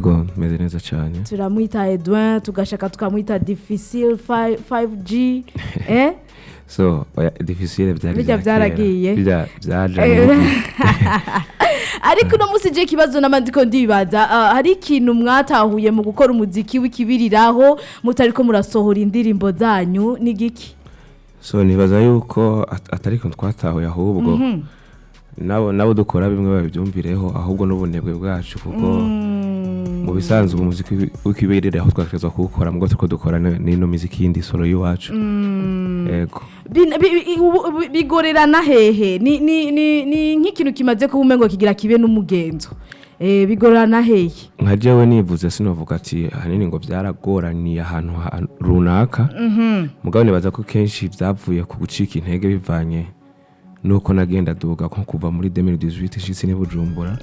Ego meze neza cyane. Turamwita Edwin tugashaka tukamwita difficile 5G So difficile byaragiye byaje ariko no musije kibazo namandiko ndibaza hari ikintu mwatahuye mu gukora umuziki w'ikibiriraho mutariko murasohora indirimbo zanyu nigiki so nibaza yuko atariko twatahuye ahubwo nabo dukora bimwe babyumvireho ahubwo n'ubunebwe bwacu kuko mu bisanzwe umuziki w'ikibiriraho twakeza kuwukora mugo turiko dukora n'ino muziki yindi solo yiwacu ego bigorerana hehe ni nk'ikintu kimaze kubumengo kigira kibe n'umugenzo bigorerana hehe nka jewe nivuze sinovuga ati hanini ngo byaragoraniye ahantu runaka mugabo nibaza ko kenshi byavuye ku gucika intege bivanye nuko nagenda duga nko kuva muri 2018 shitse ni Bujumbura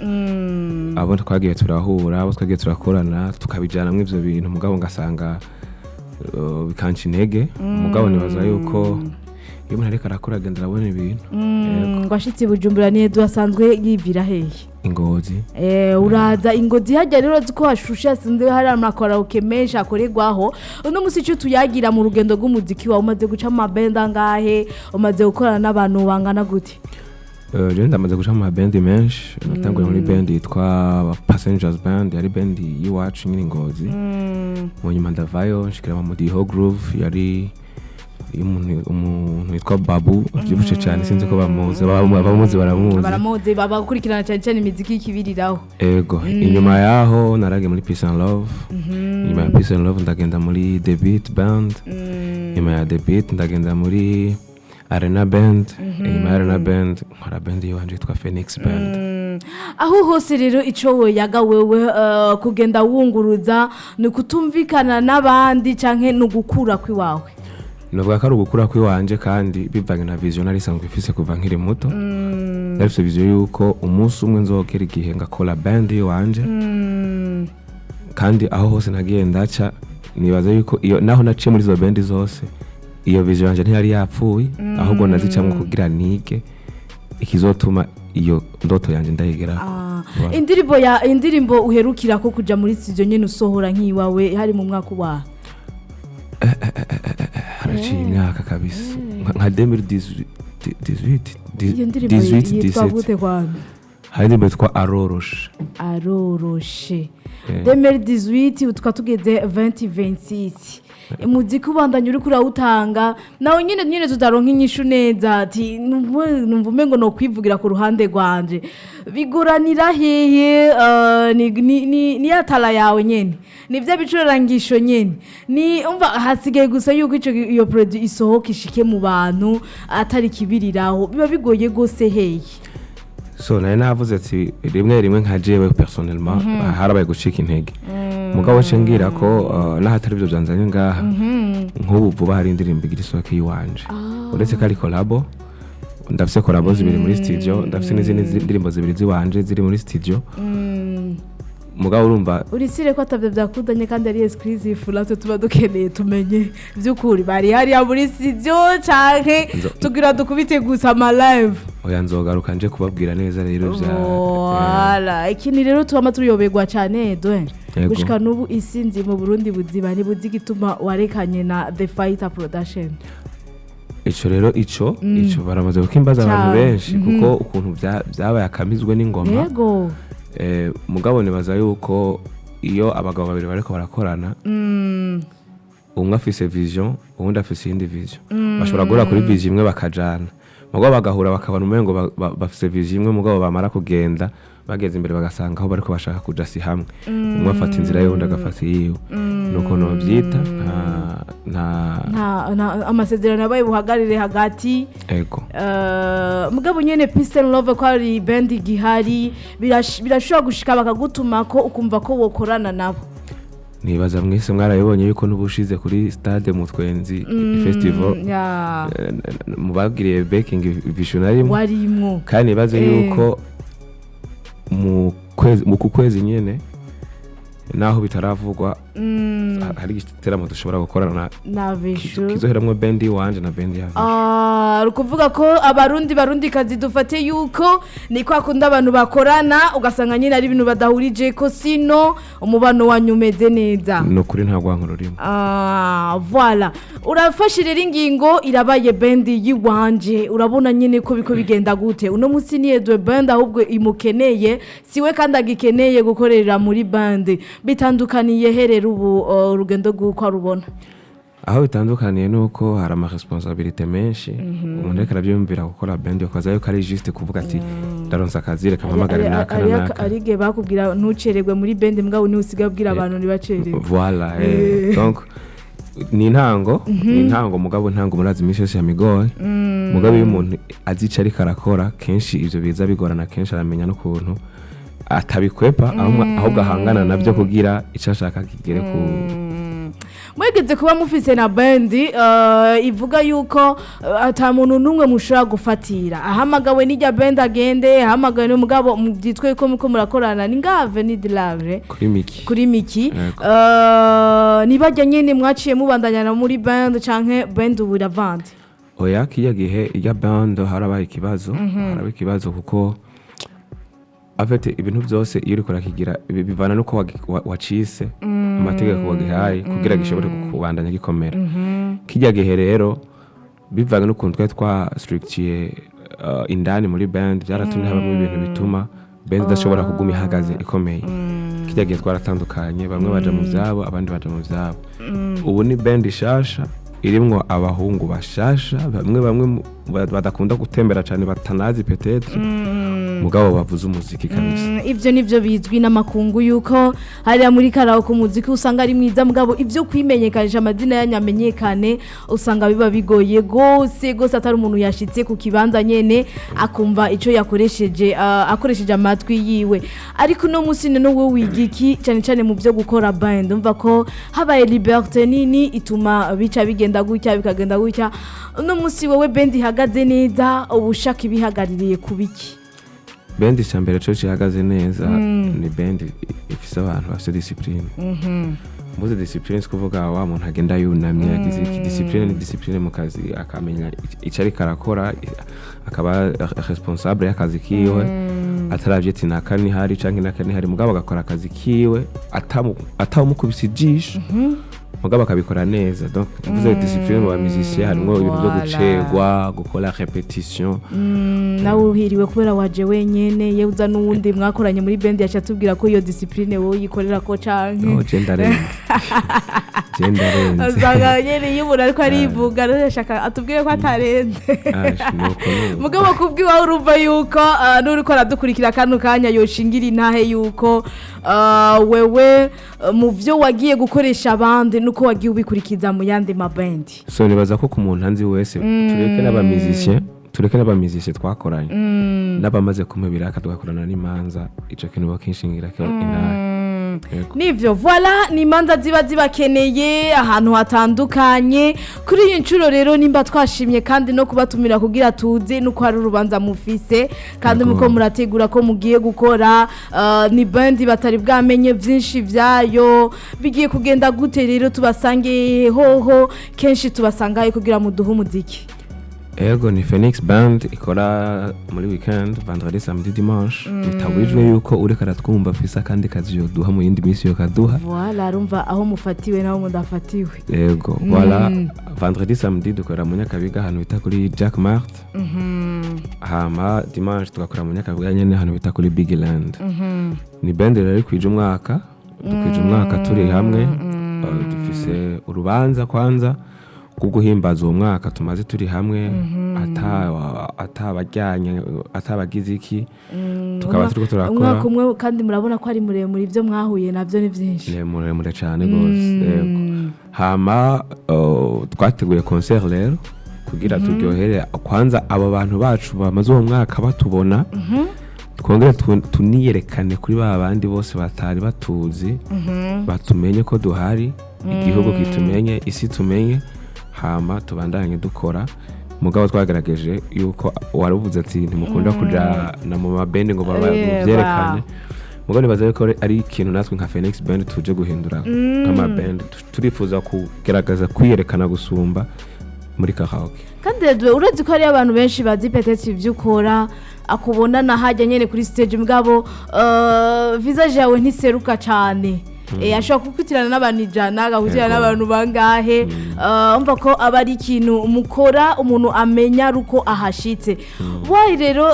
abo twagiye turahura abo twagiye turakorana tukabijana mu ivyo bintu mugabo ngasanga bikanci intege mugabo nibaza yuko iyo umuntu ariko arakora agenda arabona ibintu ngwashitse Bujumbura ni Edu asanzwe yivira hehe Ingozi uraza Ingozi hajya rero ziko hashusha sinze hari amakaraoké menshi akorerwaho uno musi cyo tuyagira mu rugendo rw'umuziki wa umaze guca amabenda ngahe umaze gukorana n'abantu bangana gute je ndamaze guca amabenda menshi natanguye muri band yitwa Passengers Band yari band yiwacu nyine Ingozi mu nyuma ndavayo nshikira mu Diho Groove yari umuntu witwa Babu byibushe cyane sinzi ko bamuzi baramuzi babakurikirana cyane imiziki y'ikibiriraho ego inyuma yaho narage muri Peace and Love inyuma ya Peace and Love ndagenda muri The Beat Band inyuma ya The Beat ndagenda muri Arena Band inyuma ya Arena Band nkora band yanje yitwa Phénix Band aho hose rero ico woyaga wewe kugenda wunguruza ni kutumvikana n'abandi canke no gukura kwiwawe Novuga ko ari ugukura kwiwanje kandi bivanye na vision ari sangwe ifise kuva nkiri muto ndafise vision yuko umunsi umwe nzokera igihe ngakora band yiwanje kandi aho hose nagiye ndaca nibaza yuko iyo naho naciye muri zo band zose iyo vision yanje ntiyari yapfuye ahubwo nazicamwe kugira nige ikizotuma iyo ndoto yanje ndayigeraho indirimbo uherukira ko kuja muri studio nyene usohora nkiwawe hari mu mwaka wa haraciye imyaka kabisa nka 2018 hari indirimbo yitwa Aroroshe 2018 utwa tugeze 2026 umuziki ubandanya uri kurawutanga nawe nyine tutaronka inyishu neza ati numva umengo no kwivugira ku ruhande rwanje bigoranira hehe ni yatala yawe nyene nivyo bicurangisho nyene ni umva hasigaye gusa yuko iyo produit isohoka ishike mu bantu atari kibiriraho biba bigoye gose hehe so navuze ati rimwe nka jewe personnellement harabaye gucika intege mugabo cengira ko nahatari byo byanzanye ngaha nk'ubu vuba hari indirimbo igira isohoke yiwanje uretse ko ari collabo ndafise collabo zibiri muri studio ndafise n'izindi ndirimbo zibiri ziwanje ziri muri studio mugabo urumva urisire ko atabyo byakudanye kandi ari exclusive natwe tuba dukeneye tumenye by'ukuri bari hari ya muri studio canke tugira dukubite gusa ama live oya nzogaruka nje kubabwira neza rero bya wala ikindi rero tuba turiyobegwa cyane Edwin gushika nubu isinzi mu Burundi buziba ni buzigituma warekanye na The Fighter Production ico rero ico baramaze gukimbaza abantu benshi kuko ukuntu byabaye akamizwe n'ingoma yego mugabo nibaza yuko iyo abagabo babiri bariko barakorana umwe afise vision uwundi afise indi vision bashobora gura kuri vision imwe bakajana mugabo bagahura bakabana umengo bafise vision imwe mugabo bamara kugenda bageze imbere bagasanga aho bariko bashaka kuja si hamwe umwe afata inzira y'undi agafata yiwe nuko no byita nta amasezerano yabaye buhagarire hagati ego mugabo nyene Peace and Love ko ari band igihari birashobora gushika bakagutuma ko ukumva ko wokorana nabo nibaza mwese mwarayibonye yuko n'ubushize kuri stade mu Twenzi festival mubagiriye backing visionary warimo kandi nibaze yuko mu kwezi nyene naho bitaravugwa hari igiteramo dushobora gukorana na Vichou kizoheramwo bendi wanje na bendi ya Vichou. Rukuvuga ko abarundi kazi dufate yuko ni kwa kunda abantu bakorana ugasanga nyine ari ibintu badahurije ko sino umubano wanyumeze neza. No kuri nta gwanko rurimo. Voilà. Urafashe rero ingingo irabaye bendi yiwanje urabona nyine ko biko bigenda gute. Uno munsi ni Edwin band ahubwo imukeneye siwe kandi agikeneye gukorera muri band. Bitandukaniye herera ubu urugendo guko arubona. Aho bitandukaniye nuko hari ama responsabilité menshi umuntu reka arabyumvira gukora band yokaza yuko ari juste kuvuga ati ndaronsa akazi reka mpamagare naka naka arige bakubwira ntucererwe muri band mbwa ni usiga bwira abantu nibacererwe. Voilà donc ni intango mugabo ntango murazi imisi yose yamigoye mugabo iyo umuntu azica ariko arakora kenshi ivyo biza bigorana kenshi aramenya n'ukuntu atabikwepa ahubwo ahangana navyo kugira ico ashaka kigere ku mwegeze kuba mufise na bandi ivuga yuko ata muntu numwe mushobora gufatira ahamagawe n'ijya band agende ahamagawe n'umugabo mbyitwe ko muko murakorana ni ngave ni dilave kuri miki nibajya nyene mwaciye mubandanyana muri band canke band uburavandi oya kiya gihe ijya band harabaye ikibazo kuko afite ibintu byose iyo uriko rakigira bivana nuko wacise amategeko wagihaye kugira gishobore kubandanya gikomera kijya gihe rero bivanga n'ukuntu twa structure indani muri band byaratumye habamo ibintu bituma band idashobora kuguma ihagaze ikomeye kijya gihe twaratandukanye bamwe baje mu byabo abandi baje mu byabo ubu ni band ishasha irimwo abahungu bashasha bamwe badakunda gutembera cyane batanazi peut-être mugabo bavuza umuziki kabisa ivyo nivyo bizwi n'amakungu yuko hari muri karaoké umuziki usanga ari mwiza mugabo ivyo kwimenyekanisha amazina yanyamenyekane usanga biba bigoye gose atari umuntu yashitse ku kibanza nyene akumva ico yakoresheje akoresheje amatwi yiwe ariko no musine no we wigiki cyane mu byo gukora band umva ko habaye liberté nini ituma bica bigenda gutya bikagenda gutya no musi wewe band ihagaze neza ubushaka ibihagaririye kubiki band cyambere cyo cihagaze neza ni band ifise abantu bafite discipline muze discipline kuvuga wa muntu agenda yunamye yagize discipline mu kazi akamenya icari karakora akaba responsable y'akazi kiwe ataravye ati nakani hari canke nakani hari mugabo agakora akazi kiwe atamukubise ijisho mugabo akabikora neza donc muze discipline mu musicien harimo ibintu byo gucegwa gukora repetition nawe uhiriwe kubera waje wenyene yeuza n'uwundi mwakoranye muri band yacatubwira ko iyo discipline wowe yikorera ko canke gendarenze azaga nyene yubura ariko arivuga arashaka atubwire ko atarenze mugabo kubwiwa urumva yuko n'uriko aradukurikira kanu kanya yoshingira intahe yuko wewe mu byo wagiye gukoresha abandi nuko wagiye ubikurikiza mu yandi mabendi so nibaza ko ku muntu anzi wese tureke n'abamizishe twakoranye n'abamaze kumubira akatugakorana n'imanza ico kintu bakinshingira ko intahe nivyo voilà ni manza zibakeneye ahantu hatandukanye kuri iyi ncuro rero nimba twashimye kandi no kubatumira kugira tuze nuko hari urubanza mufise kandi muko murategura ko mugiye gukora ni band batari bwamenye byinshi vyayo bigiye kugenda gute rero tubasange hoho kenshi tubasangaye kugira muduhe umuziki Ego ni Phénix Band ikora muri weekend vendredi samedi dimanche bitabujwe yuko uri karatwumva fisa kandi kazi yo duha mu yindi misi yo kaduha voilà rumva aho mufatiwe naho mudafatiwe Ego voilà vendredi samedi dukora mu Nyakabiga hano bita kuri Jack Mart hama dimanche tugakora mu Nyakabiga nyene hano bita kuri Big Land ni band rero kwije umwaka turi hamwe dufise urubanza kwanza kuguhimbaza uwo mwaka tumaze turi hamwe atabajyanye atabagize iki tukaba turiko turakora umwaka umwe kandi murabona ko ari muremure ibyo mwahuye navyo ni byinshi ni muremure cyane gose hama twateguye concert rero kugira turyohere kwanza abo bantu bacu bamaze uwo mwaka batubona twongere tuniyerekane kuri bandi bose batari batuzi batumenye ko duhari igihugu kitumenye isi tumenye hama tubandanye dukora mugabo twagerageje yuko waruvuze ati ntimukunda kuja na mu mabende ngo babyerekane mugabo nibaza yuko ari ikintu natwe nka Phénix Band tuje guhindura nk'ama band turifuza kugerageza kwiyerekana gusumba muri karaoké. Kandi uretse ko hari abantu benshi bazi peut-être ivyo ukora akubona na hajya nyene kuri stage mugabo visage yawe ntiseruka cyane. Ashobora kukutirana n'abantu ijana agakutirana n'abantu bangahe umva ko aba ari ikintu mukora umuntu amenya ruko ahashitse. Why rero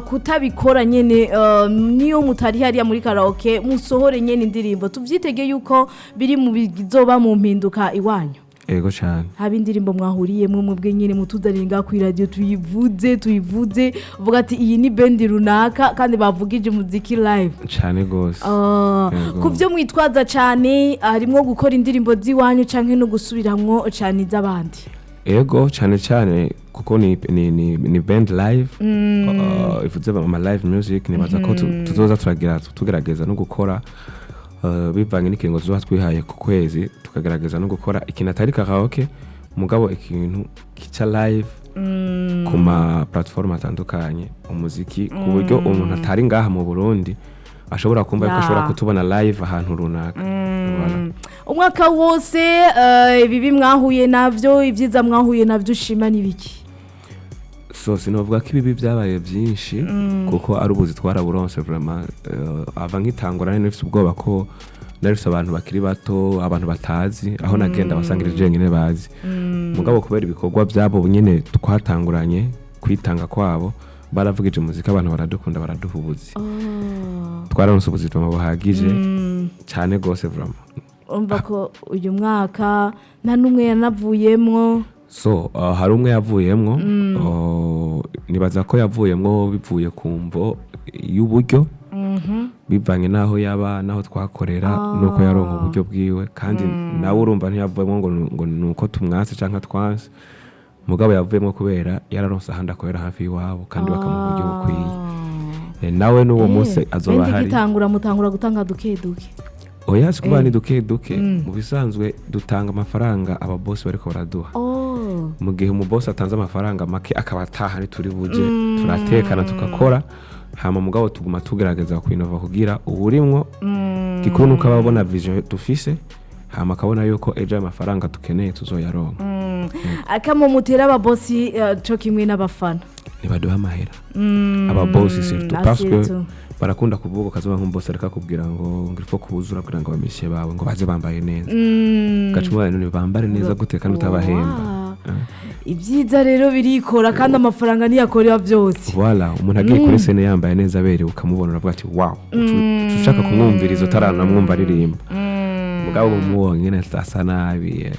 kutabikora nyene niyo mutari hariya muri karaoké musohore nyene indirimbo tuvyitege yuko biri mu bizoba mu mpinduka iwanyu? Ego cyane. Haba indirimbo mwahuriyemwe mwebwe nyene mutudaringa ku radio tuyivuze uvuga ati iyi ni band runaka kandi bavugije muziki live cyane gose. Kuvyo mwitwaza cyane harimo gukora indirimbo ziwanyu canke no gusubiramwo cyane iz'abandi? Ego cyane kuko ni band live ivuze ama live music nibaza ko tuzoza tugerageza no gukora bivanye n'ikingo tuzoba twihaye ku kwezi tukagerageza no gukora ikintu atari karaoké mugabo ikintu kica live ku ma platform atandukanye umuziki ku buryo umuntu atari ngaha mu Burundi ashobora kumva yuko ashobora kutubona live ahantu runaka. Umwaka wose ibibi mwahuye navyo ivyiza mwahuye navyo ushima nibiki? Sinovuga ko ibibi byabaye byinshi kuko ari ubuzi twaraburonse vraiment ava nkitangura nifite ubwoba ko narifite abantu bakiri bato abantu batazi aho nagenda basangirije nyine bazi mugabo kubera ibikorwa byabo nyine twatanguranye kwitanga kwabo baravugije muzika abantu baradukunda baraduhubuzi twararonse ubuzima buhagije cyane gose vraiment. Umva ko uyu mwaka nta numwe yanavuyemwo? Hari umwe yavuyemwo nibaza ko yavuyemwo bivuye ku mvo y'uburyo bivanye naho yaba naho twakorera nuko yaronka uburyo bwiwe kandi nawe urumva ntiyavuyemwo ngo nuko tumwase canka twanse mugabo yavuyemwo kubera yararonse ahandi akorera hafi y'iwabo kandi bakamuha uburyo bukwiye nawe n'uwo munsi azoba hari. Mutangura gutanga duke oya sikuba ni duke mu bisanzwe dutanga amafaranga aba boss bariko baraduha mu gihe umu boss atanze amafaranga make akabataha ni turi buje turatekana tukakora hama mugabo tuguma tugerageza kwinova kugira uburimwo gikuru nuko ababona vision dufise hama kabona yuko ejo amafaranga tukeneye tuzoyaronka. Akamo mutera aba boss cyo kimwe n'abafana nibaduha amahera aba boss surtout parce que barakunda kuvuga kazoba nk'umbose areka kubwira ngo ngirifo kubuzura kugira ngo bamishe bawe ngo baze bambaye neza gacumwa none bambare neza gute kandi utabahemba. Ibyiza rero birikora kandi amafaranga niyakorera byose. Voilà umuntu agiye kuri scene yambaye neza bere ukamubona uravuga ati wow ushaka kumwumviriza utarana mwumva aririmba mugabo muwongene asa nabi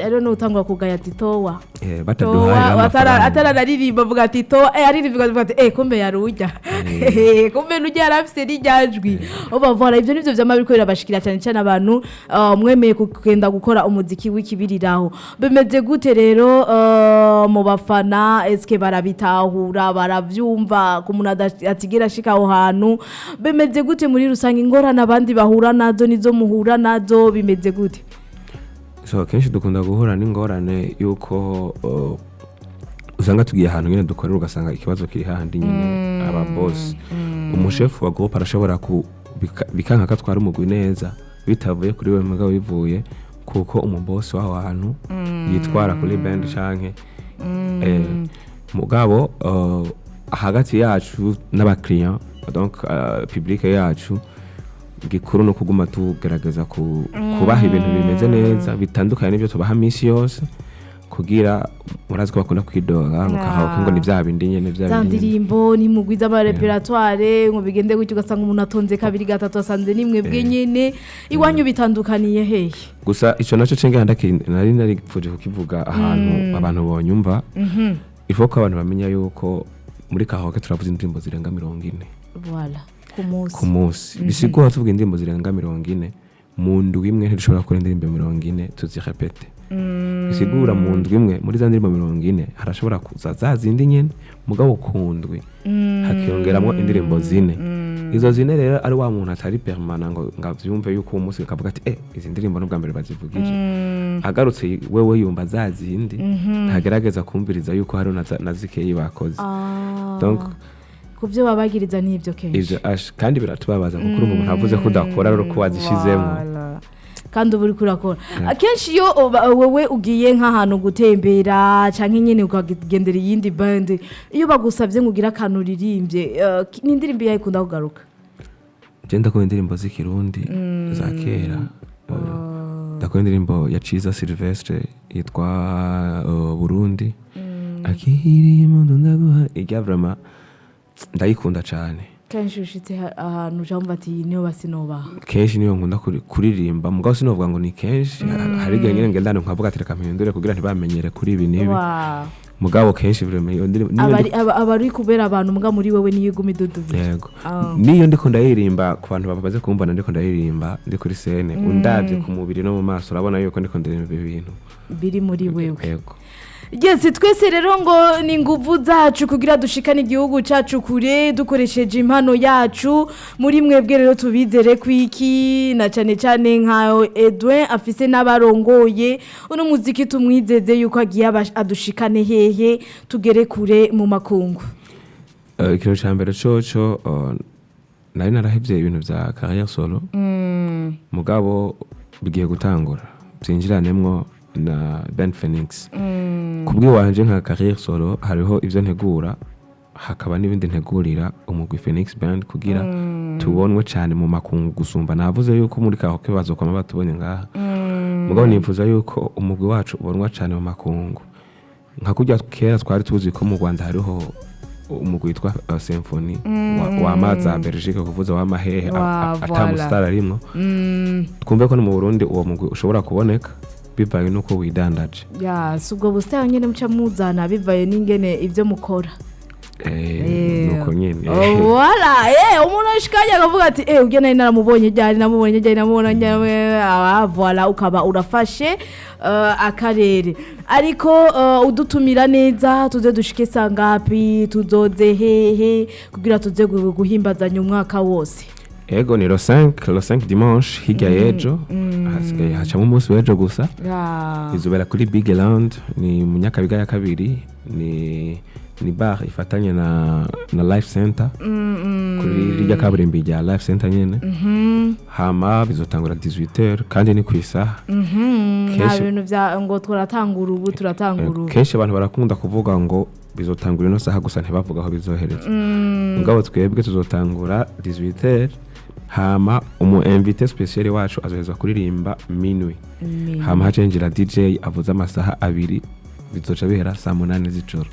ari no utangwa kugaya titowa bataduhaye atararirimba vuga tito aririmba vuga ati kumbe yarujya kumbe nujya arafise rijajwi ubavora ivyo nivyo vy'amabikorera bashikira cyane abantu mwemeye kugenda gukora umuziki w'ikibiriraho bemeze gute rero mu bafana eske barabitahura baravyumva ku muntu atigera shika aho hantu bemeze gute muri rusange ingorana abandi bahura nazo nizo muhura nazo bimeze gute? Kenshi dukunda guhura n'ingorane yuko usanga tugiye ahantu nyine dukorera ugasanga ikibazo kiri handi nyine aba boss umushefu wa groupe arashobora bikanka katwara umugwi neza bitavuye kuri we mugabo bivuye kuko umuboss waho hantu yitwara kuri band canke mugabo hagati yacu n'abakiriya donc public yacu gikuru no kuguma tugerageza kubaha ibintu bimeze neza bitandukanye n'ibyo tubaha misi yose kugira murazi ko bakunda kwidoga ngo ni bya bindi nyene bya Indirimbo ni mugwiza ama repertoire ngo bigende gutyo ugasanga umuntu atonze kabiri gatatu asanze nimwe bwe nyene iwanyu bitandukaniye hehe? Gusa ico naco cenge nari pfuje kukivuga ahantu abantu bonyumva ifo ko abantu bamenya yuko muri karaoké turavuza indirimbo zirenga 40. Voilà ku munsi bisigura tuvuga indirimbo zirenga 40 mu ndwi imwe ntidushobora gukora indirimbo 40 tuzirepete bisigura mu ndwi imwe muri za ndirimbo 40 harashobora kuza za zindi nyene mugabo ku ndwi hakiyongeramo indirimbo zine izo zine rero ari wa muntu atari permanent ngo ngavyumve yuko umunsi akavuga ati izi ndirimbo n'ubwa mbere bazivugije agarutse wewe yumva za zindi ntagerageza kumviriza yuko hari nazikeye bakoze donc kuvyo babagiriza n'ivyo kenshi ivyo kandi biratubabaza kuko urumva umuntu avuze ko udakora ari uko wazishizemo kandi ubu uriko urakora akenshi iyo wewe ugiye nk'ahantu gutembera canke nyene ukagendera iyindi band iyo bagusavye ngo ugira akantu uririmbye n'indirimbo yawe ikunda kugaruka genda ko indirimbo z'ikirundi za kera ndakora indirimbo ya Ciza Silvestre yitwa Burundi akiri mundu ndaguha iryavama ndayikunda cyane kenshi ushitse ahantu jamva ati niyo basinobaha kenshi niyo nkunda kuririmba mugabo sinovuga ngo ni kenshi hari igihe nyine ngendana nkavuga ati reka mpindure kugira ntibamenyere kuri ibi nibi mugabo kenshi abari kubera abantu mbwa muri wewe niyo iguma idudubira yego niyo ndiko ndayiririmba ku bantu babaze kumbona ndiko ndayiririmba ndi kuri scene undavye ku mubiri no mu maso urabona yuko ndiko ndirimba ibintu biri muri wewe yego Yes, twese rero ngo ni nguvu zacu kugira dushikane igihugu cacu kure dukoresheje impano yacu muri mwebwe rero tubizere kwiki na cyane cyane nka Edwin afise n'abarongoye uno muziki tumwizeze yuko agiye adushikane hehe tugere kure mu makungu ikintu ca mbere coco nari narahevye ibintu vya carrière solo mugabo bigiye gutangura byinjiranemwo na Ben Phoenix kubwi wanje nka carrière solo hariho ivyo ntegura hakaba n'ibindi ntegurira umugwi Phénix Band kugira tubonwe cyane mu makungu gusumba navuze yuko muri karaoké bazokoma batubonye ngaha mugabo nifuza yuko umugwi wacu ubonwa cyane mu makungu nka kujya kera twari tuzi ko mu Rwanda hariho umugwi witwa Symphony wa maza Belgique kuvuza wa mahehe atamustar arimo twumve ko no mu Burundi uwo mugwi ushobora kuboneka bivaye nuko widandaje subwo bustayo nyene muca muzana bivaye n'ingene ivyo mukora nuko nyene wala umuntu ashikanya akavuga ati ujye nari naramubonye ryari namubona voilà ukaba urafashe akarere ariko udutumira neza tuze dushike sangapi tuzoze hehe kugira tuze guhimbazanya umwaka wose ego ni lo 5 dimanche hirya yejo hasigaye hacamo umunsi wejo gusa izobera kuri Big Land ni mu Nyakabiga ya kabiri ni bar ifatanye na Life Center kuri rijya kaburimbi rya Life Center nyene hama bizotangura 18h kandi ni kwisaha nta bintu vya ngo turatangura ubu kenshi abantu barakunda kuvuga ngo bizotangura ino saha gusa ntibavuga aho bizohereza ngabo twebwe tuzotangura 18h hama invité spécial wacu azoheza kuririmba minuit hama hacenjira DJ avuza amasaha abiri bizoca bihera saa 8 z'ijoro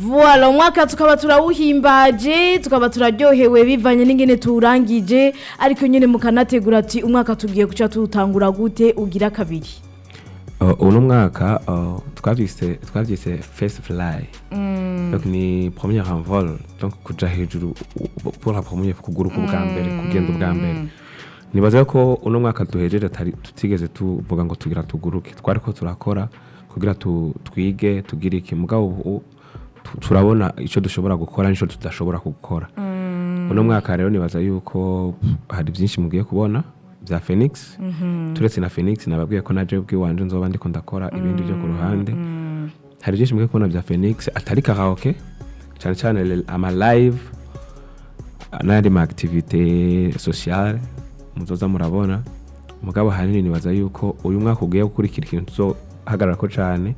Voilà umwaka tukaba turawuhimbaje tukaba turaryohewe bivanye n'ingene turangije ariko nyene mukanategura ati umwaka tugiye kuca tutangura gute ugira kabiri uno mwaka twavyise First Fly donc ni premier envol donc kuja hejuru pour la première kuguruka ubwa mbere kugenda ubwa mbere nibaza ko uno mwaka duhejeje tutigeze tuvuga ngo tugira tuguruke twariko turakora kugira twige tugira iki mugabo turabona ico dushobora gukora nico tudashobora gukora uno mwaka rero nibaza yuko hari byinshi mugiye kubona bya Phénix turetse na Phénix nababwiye ko naje ubwiwanje nzoba ndiko ndakora ibindi byo ku ruhande hari byinshi mugiye kubona bya Phénix atari karaoké cyane cyane ama live n'andi ma activité sociale muzoza murabona mugabo hanini nibaza yuko uyu mwaka ugiye gukurikira ikintu tuzohagarara ko cyane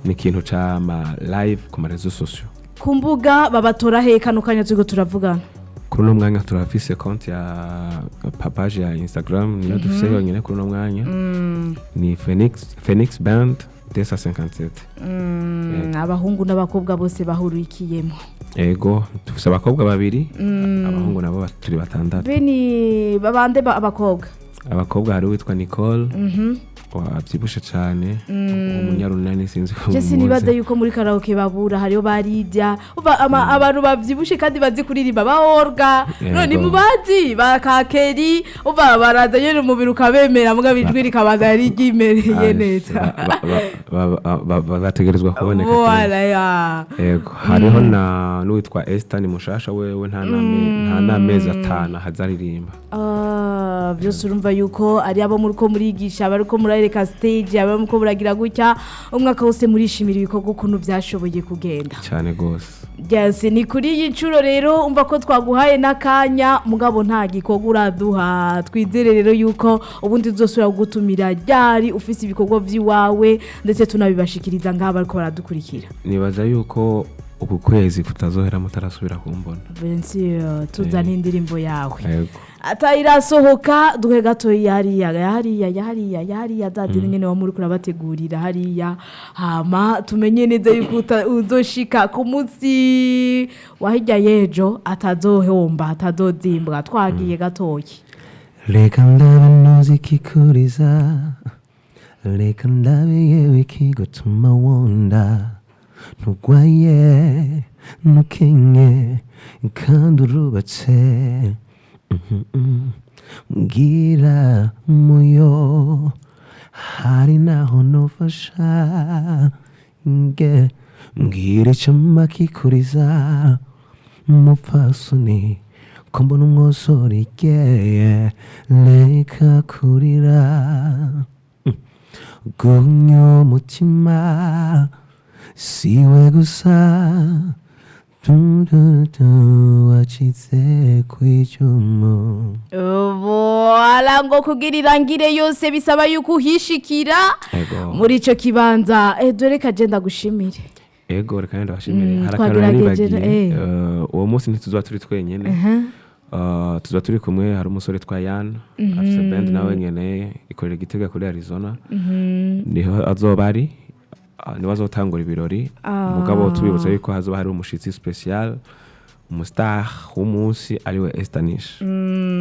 ni ikintu ca ma live ku ma réseaux sociaux kumbuga babatora he kanukanya tugo turavugana kuri no mwanya turafise konti ya page ya Instagram niyo dufise yonyene kuri no mwanya ni Phénix Band 257 abahungu n'abakobwa bose bahurikiyemo ego dufise abakobwa babiri abahungu nabo turi batandatu beni babande abakobwa hari witwa Nicole wabyibushe cyane umunyarunani sinzi ko Jesse nibaza yuko muri karaoké babura hariyo baridya abantu bavyibushe kandi bazi kuririmba baorga none mubazi bakakeri baraza nyene umubiri ukabemera muga bijwi rikabaza ari gimereye neza bategerezwa kuboneka wala ya yego hariho na n'uwitwa Esther ni mushasha wewe nta namezi atana hazaririmba byose urumva yuko ari abo muri ko murigisha bari ko murareka stage abo muri ko muragira gutya umwaka wose murishimira ibikorwa ukuntu byashoboye kugenda cyane gose. Yes, ni kuri iyi ncuro rero umva ko twaguhaye n'akanya mugabo nta gikorwa uraduha twizere rero yuko ubundi uzosubira kugutumira ryari ufise ibikorwa vy'iwawe ndetse tunabibashikiriza ngaba ariko baradukurikira. Nibaza yuko uku kwezi kutazohera mutarasubira kumbona. Bensi tuzana indirimbo yawe. Yego. Atayirasohoka duhe gato hariya dadini nyene wa muri kurabategurira hariya hama tumenye neza yuko uzoshika ku munsi wahijya yejo atazohomba atazozimbwa twagiye gatoyi. Reka ndabe nozikikuriza reka ndabe yewe kigutuma wonda ntugwaye nukenye kandi urubatse mbwira muyo hari naho nofasha mbwira icama kikuriza umupfasoni ko mbona umwosoro igeye reka kurira gumya umutima siwe gusa wacitse kw'icumu. Voilà ngo kugira irangire yose bisaba yuko uhishikira muri ico kibanza dore kagenda gushimire. Ego reka nenda bashimire harakana nibagiye uwo munsi ntituzwa turi twenyene tuzwa turi kumwe hari umusore twa Yan afise band nawe Nyene ikorera Gitega kuri Arizona niho azobari ni bazotangura ibirori mugabo tubibutsa yuko hazoba hari umushitsi special umustar w'umunsi ariwe Estanish.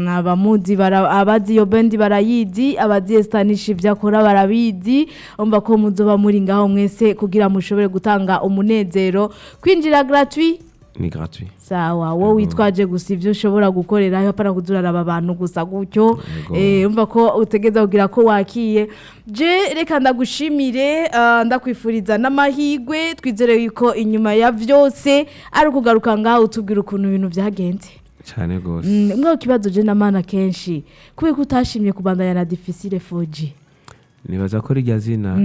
Abamuzi abazi yo band barayizi abazi Estanish ivyakora barabizi umva ko muzoba muri ngaho mwese kugira mushobore gutanga umunezero kwinjira gratuit. Ni gratuit. Sawa wowe witwaje gusa ivyo ushobora gukorera aho para kuzurara abantu gusa gutyo umva ko utegeza kugira ko wakiye je reka ndagushimire ndakwifuriza n'amahigwe twizere yuko inyuma ya vyose ari kugaruka ngaho utubwira ukuntu ibintu byagenze cyane gose. Mwe kibazo je namana kenshi kubera utashimye kubandanya na difficile 4G. Nibaza ko rijya zina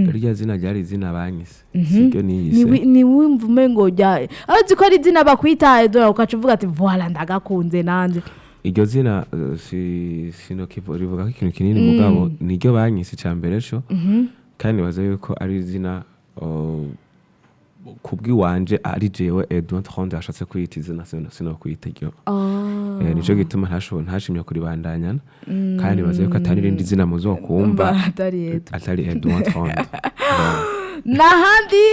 ryari zina banyise sibyo niyise ni wumva umengo rya azi ko ari zina bakwitaye dore ukacuvuga ati voilà ndagakunze nanje iryo zina sino rivuga ko ikintu kinini mugabo niryo banyise cyambere cyo kandi baza yuko ari zina kubwi wanje ari jewe Edwin Ronde ashatse kwita izina sino kwita iryo nico gituma ntashimye kuri bandanyana kandi baza yuko atari rindi zina muzokumva atari Edwin Ronde. Nahandi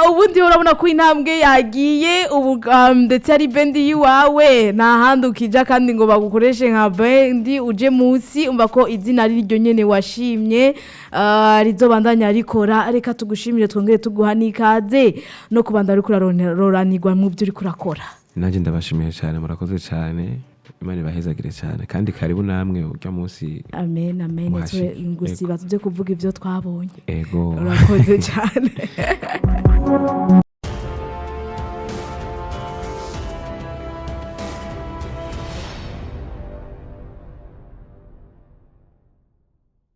ubundi urabona ko intambwe yagiye ubu ndetse ari bendi yiwawe nahandi ukija kandi ngo bagukoreshe nka bendi uje munsi umva ko izina ari ryo nyene washimye rizobandanya rikora reka tugushimire twongere tuguha nikaze no kubanda ari kuraroranirwa mu byo uri kurakora. Nanjye ndabashimiye cyane murakoze cyane Imana ibahezagire cyane kandi karibu namwe urya munsi. Amen twe ngusiba tuje kuvuga ivyo twabonye. Ego urakoze cyane.